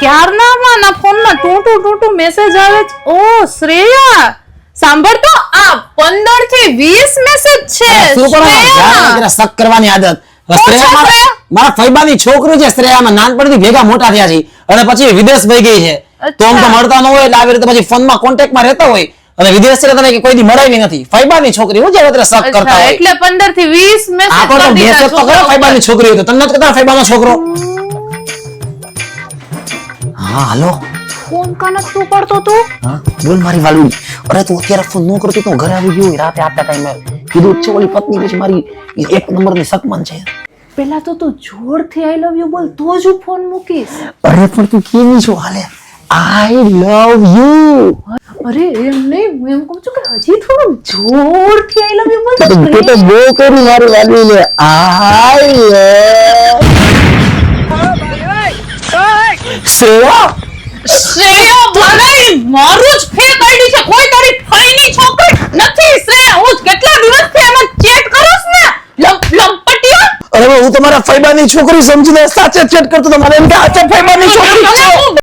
ક્યારના ના ફોનમાં ટૂટુ મેસેજ આવે છે. ઓ શ્રેયા સાંભળ તો આ 15 થી 20 મેસેજ છે. શું કરો જરા શક કરવાની આદત. શ્રેયા મારા ફઈબાની છોકરી છે. શ્રેયામાં નાનપણથી ભેગા મોટા થયા છે અને પછી વિદેશ વહી ગઈ છે. તો આમ તો મળતા ન હોય એટલે આવી રીતે પછી ફોનમાં કોન્ટેક્ટમાં રહેતા હોય અને વિદેશ છે તને કોઈ દી મળાવી નથી. ફઈબાની છોકરી હું જે અત્યારે શક કરતા હોય એટલે 15 થી 20 મેસેજ આ તો મેસેજ તો કરો ફઈબાની છોકરી હોય તો તને નથી કહેતા ફઈબાનો છોકરો. હા હાલો ફોન કાન તું પડતો તું. હા બોલ મારી વાલુડી. અરે તું અત્યારે ફોન ન કરતો તો ઘરે આવી ગયો રાતે આટલા ટાઈમે કીધું છે ઓલી પત્ની પછી મારી એક નંબરની શકમન છે. પેલા તો તું જોરથી આઈ લવ યુ બોલ તો જ હું ફોન મૂકીશ. અરે પણ તું કેવી છો હાલે આઈ લવ યુ. અરે એમ નહીં હું એમ કહું છું કે હજી થોડું જોરથી આઈ લવ યુ બોલ તો તું તો બહુ કરી મારી વાલીને આઈ લવ શ્રેયા શ્રેયા ભલાઈ મારું જ ફેક આઈડી છે. કોઈ તારી ફઈની છોકરી નથી. શ્રેયા હું કેટલા દિવસથી એમાં ચેટ કરું છું ને લંપટિયા. અરે હું તમારા ફઈબાની છોકરી સમજીને સાચે ચેટ કરતો તો મને એમ કે આ ફઈબાની છોકરી છે.